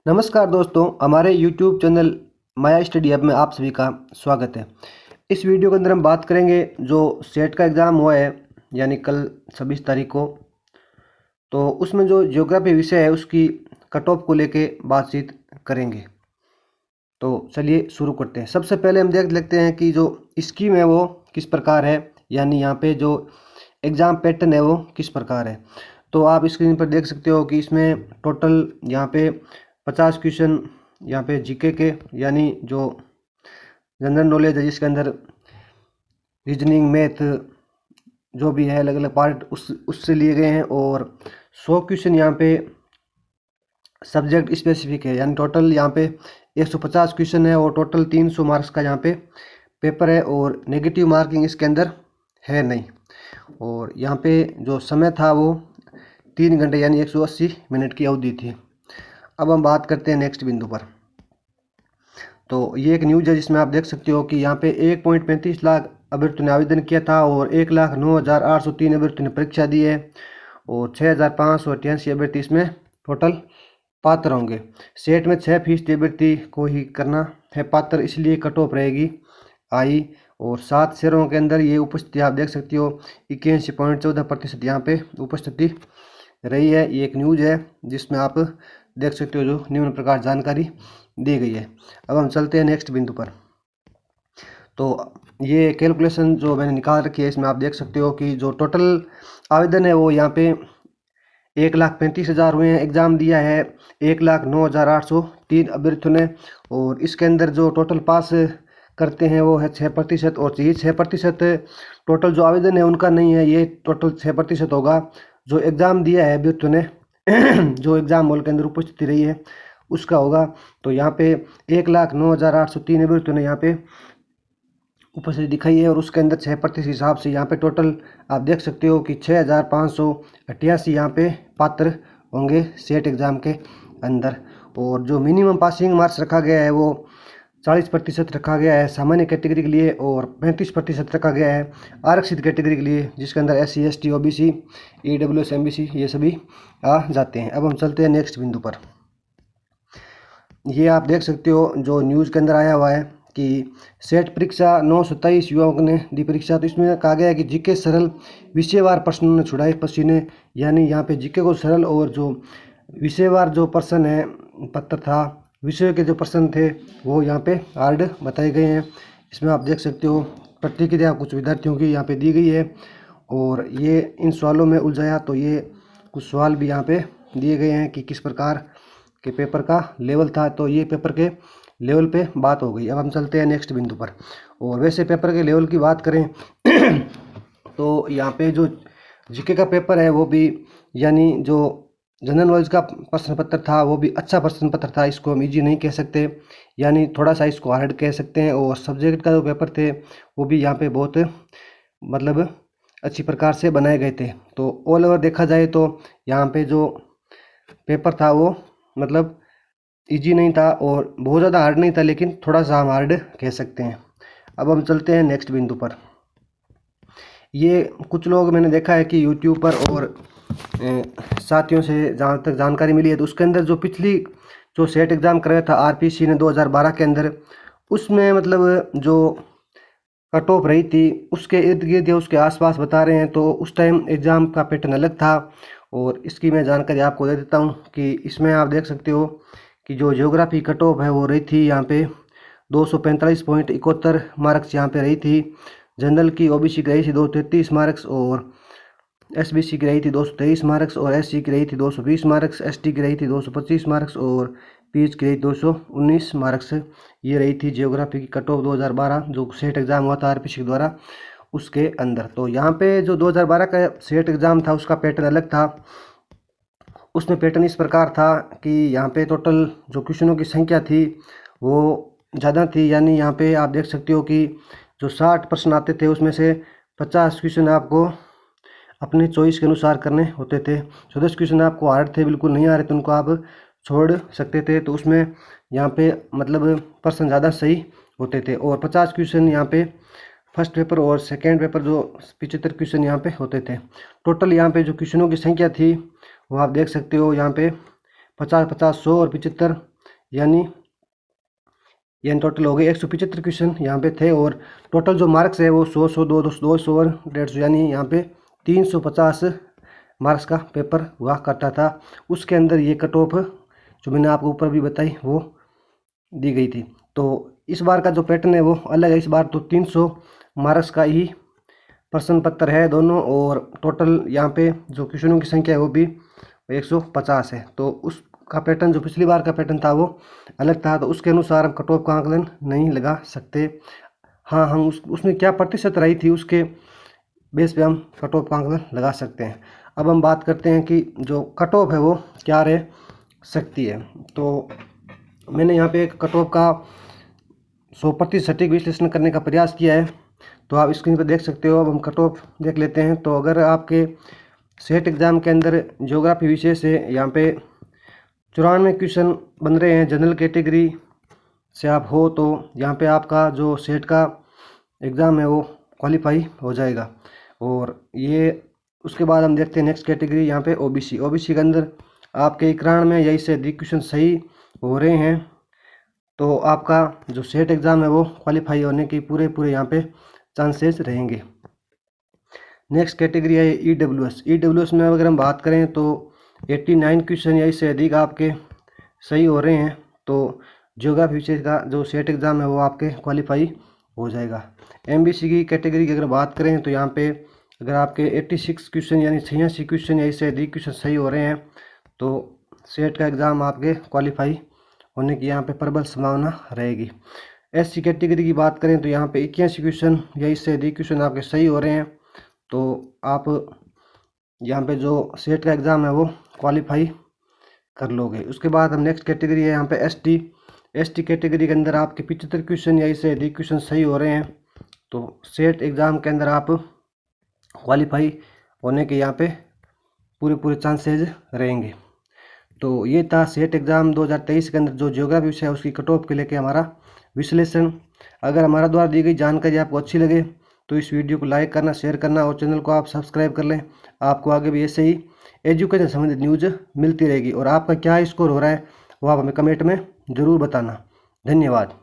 नमस्कार दोस्तों, हमारे YouTube चैनल माया स्टडी हब में आप सभी का स्वागत है। इस वीडियो के अंदर हम बात करेंगे जो सेट का एग्ज़ाम हुआ है यानी कल 26 तारीख को, तो उसमें जो ज्योग्राफी विषय है उसकी कट ऑफ को लेके बातचीत करेंगे। तो चलिए शुरू करते हैं। सबसे पहले हम देख लेते हैं कि जो स्कीम है वो किस प्रकार है, यानी यहाँ पे जो एग्ज़ाम पैटर्न है वो किस प्रकार है। तो आप स्क्रीन पर देख सकते हो कि इसमें टोटल यहाँ पे 50 क्वेश्चन यहाँ पे जीके के यानी जो जनरल नॉलेज है, जिसके अंदर रीजनिंग, मैथ जो भी है अलग अलग पार्ट उससे लिए गए हैं, और 100 क्वेश्चन यहाँ पे सब्जेक्ट स्पेसिफिक है, यानी टोटल यहाँ पे 150 क्वेश्चन है और टोटल 300 मार्क्स का यहाँ पे पेपर है, और नेगेटिव मार्किंग इसके अंदर है नहीं। और यहाँ पे जो समय था वो 3 घंटे यानी 180 मिनट की अवधि थी। अब हम बात करते हैं नेक्स्ट बिंदु पर। तो ये एक न्यूज़ है जिसमें आप देख सकते हो कि यहाँ पे 1.35 लाख अभ्यर्थियों ने आवेदन किया था और 1,09,803 अभ्यर्थियों ने परीक्षा दी है, और 6,588 अभ्यर्थी इसमें टोटल पात्र होंगे। सेट में 6% अभ्यर्थी को ही करना है पात्र, इसलिए कट ऑफ रहेगी आई। और 7 शहरों के अंदर ये उपस्थिति आप देख सकते हो 81.14% यहाँ पे उपस्थिति रही है। ये एक न्यूज़ है जिसमें आप देख सकते हो जो निम्न प्रकार जानकारी दी गई है। अब हम चलते हैं नेक्स्ट बिंदु पर। तो ये कैलकुलेशन जो मैंने निकाल रखी है, इसमें आप देख सकते हो कि जो टोटल आवेदन है वो यहाँ पे 1,35,000 हुए हैं। एग्ज़ाम दिया है 1,09,803 अभ्यर्थियों ने, और इसके अंदर जो टोटल पास करते हैं वो है 6%, और ये 6% टोटल जो आवेदन है उनका नहीं है, ये टोटल 6% होगा जो एग्ज़ाम दिया है अभ्यर्थियों ने जो एग्ज़ाम हॉल के अंदर उपस्थिति रही है उसका होगा। तो यहाँ पे 1,09,803 अभ्यर्थियों ने यहाँ पे उपस्थिति दिखाई है, और उसके अंदर 6% हिसाब से यहाँ पे टोटल आप देख सकते हो कि 6,588 यहाँ पे पात्र होंगे सेट एग्ज़ाम के अंदर। और जो मिनिमम पासिंग मार्क्स रखा गया है वो 40% रखा गया है सामान्य कैटेगरी के लिए, और 35% रखा गया है आरक्षित कैटेगरी के लिए, जिसके अंदर SC ST OBC EWS MBC ये सभी आ जाते हैं। अब हम चलते हैं नेक्स्ट बिंदु पर। ये आप देख सकते हो जो न्यूज़ के अंदर आया हुआ है कि सेट परीक्षा 927 युवाओं ने दी परीक्षा। तो इसमें कहा गया है कि जीके सरल विषयवार प्रश्नों ने छुड़ाए पसीने, यानी यहाँ पे जीके को सरल और जो विषयवार जो प्रश्न है पत्र था, विषय के जो प्रश्न थे वो यहाँ पे हार्ड बताए गए हैं। इसमें आप देख सकते हो प्रतिक्रिया कुछ विद्यार्थियों की यहाँ पे दी गई है, और ये इन सवालों में उलझाया। तो ये कुछ सवाल भी यहाँ पे दिए गए हैं कि किस प्रकार के पेपर का लेवल था। तो ये पेपर के लेवल पे बात हो गई। अब हम चलते हैं नेक्स्ट बिंदु पर। और वैसे पेपर के लेवल की बात करें तो यहाँ पे जो जीके का पेपर है वो भी, यानी जो जनरल नॉलेज का प्रश्न पत्र था वो भी अच्छा प्रश्न पत्र था, इसको हम इजी नहीं कह सकते, यानी थोड़ा सा इसको हार्ड कह सकते हैं। और सब्जेक्ट का जो पेपर थे वो भी यहाँ पे बहुत मतलब अच्छी प्रकार से बनाए गए थे। तो ऑल ओवर देखा जाए तो यहाँ पे जो पेपर था वो मतलब इजी नहीं था और बहुत ज़्यादा हार्ड नहीं था, लेकिन थोड़ा सा हम हार्ड कह सकते हैं। अब हम चलते हैं नेक्स्ट बिंदु पर। ये कुछ लोग मैंने देखा है कि यूट्यूब पर और साथियों से जहाँ तक जानकारी मिली है, तो उसके अंदर जो पिछली जो सेट एग्ज़ाम कराया था RPC ने 2012 के अंदर, उसमें मतलब जो कट ऑफ रही थी उसके इर्द गिर्द या उसके आसपास बता रहे हैं। तो उस टाइम एग्ज़ाम का पैटर्न अलग था, और इसकी मैं जानकारी आपको दे देता हूँ कि इसमें आप देख सकते हो कि जो ज्योग्राफी कट ऑफ है वो रही थी यहाँ पे 245.71 मार्क्स यहाँ पे रही थी। जनरल की OBC की रही थी 233 मार्क्स, और SBC की रही थी 223 मार्क्स, और SC की रही थी 220 मार्क्स, ST की रही थी 225 मार्क्स, और PH की रही 219 मार्क्स। ये रही थी ज्योग्राफी की कट ऑफ 2012 जो सेट एग्ज़ाम हुआ था RPC के द्वारा उसके अंदर। तो यहाँ पे जो 2012 का सेट एग्ज़ाम था उसका पैटर्न अलग था। उसमें पैटर्न इस प्रकार था कि यहाँ पे टोटल जो क्वेश्चनों की संख्या थी वो ज़्यादा थी, यानी यहाँ पे आप देख सकते हो कि जो 60 प्रश्न आते थे उसमें से 50 क्वेश्चन आपको अपने चॉइस के अनुसार करने होते थे। 14 क्वेश्चन आपको हार्ड थे, बिल्कुल नहीं आ रहे थे, उनको आप छोड़ सकते थे। तो उसमें यहाँ पे मतलब प्रश्न ज़्यादा सही होते थे, और 50 क्वेश्चन यहाँ पे फर्स्ट पेपर और सेकेंड पेपर जो 75 क्वेश्चन यहाँ पे होते थे। टोटल यहाँ पे जो क्वेश्चनों की संख्या थी वो आप देख सकते हो यहाँ पे 50, 50, 100 और 75 यानी टोटल हो गए 175 क्वेश्चन यहाँ पे थे, और टोटल जो मार्क्स है वो 100, 100, 200 और 150, यानी यहाँ पे 350 मार्क्स का पेपर हुआ करता था। उसके अंदर ये कट ऑफ जो मैंने आपको ऊपर भी बताई वो दी गई थी। तो इस बार का जो पैटर्न है वो अलग है। इस बार तो 300 मार्क्स का ही प्रश्न पत्र है दोनों, और टोटल यहाँ पे जो क्वेश्चनों की संख्या है वो भी 150 है। तो उसका पैटर्न जो पिछली बार का पैटर्न था वो अलग था, तो उसके अनुसार हम कट ऑफ का आंकलन नहीं लगा सकते। हाँ, हम उसमें क्या प्रतिशत रही थी उसके बेस पे हम कट ऑफ का आंकलन लगा सकते हैं। अब हम बात करते हैं कि जो कट ऑफ है वो क्या रह सकती है। तो मैंने यहाँ पे एक कट ऑफ का 100% सटीक विश्लेषण करने का प्रयास किया है, तो आप स्क्रीन पर देख सकते हो। अब हम कट ऑफ देख लेते हैं। तो अगर आपके सेट एग्ज़ाम के अंदर ज्योग्राफी विषय से यहाँ पे 94 क्वेश्चन बन रहे हैं, जनरल कैटेगरी से आप हो, तो यहाँ पे आपका जो सेट का एग्ज़ाम है वो क्वालिफाई हो जाएगा। और ये उसके बाद हम देखते हैं नेक्स्ट कैटेगरी, यहाँ पे ओबीसी के अंदर आपके 91 में यही से अधिक क्वेश्चन सही हो रहे हैं, तो आपका जो सेट एग्ज़ाम है वो क्वालिफाई होने की पूरे यहाँ पे चांसेस रहेंगे। नेक्स्ट कैटेगरी है ईडब्ल्यूएस में अगर हम बात करें तो 89 क्वेश्चन या इससे अधिक आपके सही हो रहे हैं, तो ज्योग्राफी विषय का जो सेट एग्ज़ाम है वो आपके क्वालिफाई हो जाएगा। एमबीसी की कैटेगरी की अगर बात करें तो यहाँ पे अगर आपके 86 क्वेश्चन यानी 86 क्वेश्चन या इससे अधिक क्वेश्चन सही हो रहे हैं, तो सेट का एग्ज़ाम आपके क्वालिफाई होने की यहाँ पे प्रबल संभावना रहेगी। एससी कैटेगरी की बात करें तो यहाँ पे 81 क्वेश्चन या इससे अधिक क्वेश्चन आपके सही हो रहे हैं, तो आप यहाँ पे जो सेट का एग्ज़ाम है वो क्वालिफाई कर लोगे। उसके बाद हम नेक्स्ट कैटेगरी है यहाँ पे एसटी कैटेगरी के अंदर आपके 75 क्वेश्चन या इससे अधिक क्वेश्चन सही हो रहे हैं, तो सेट एग्ज़ाम के अंदर आप क्वालिफाई होने के यहाँ पे पूरे चांसेज रहेंगे। तो ये था सेट एग्ज़ाम 2023 के अंदर जो ज्योग्राफी विषय है उसकी कट ऑफ के लेके हमारा विश्लेषण। अगर हमारा द्वारा दी गई जानकारी आपको अच्छी लगे तो इस वीडियो को लाइक करना, शेयर करना और चैनल को आप सब्सक्राइब कर लें। आपको आगे भी ऐसे ही एजुकेशन संबंधित न्यूज़ मिलती रहेगी, और आपका क्या स्कोर हो रहा है वो आप हमें कमेंट में ज़रूर बताना। धन्यवाद।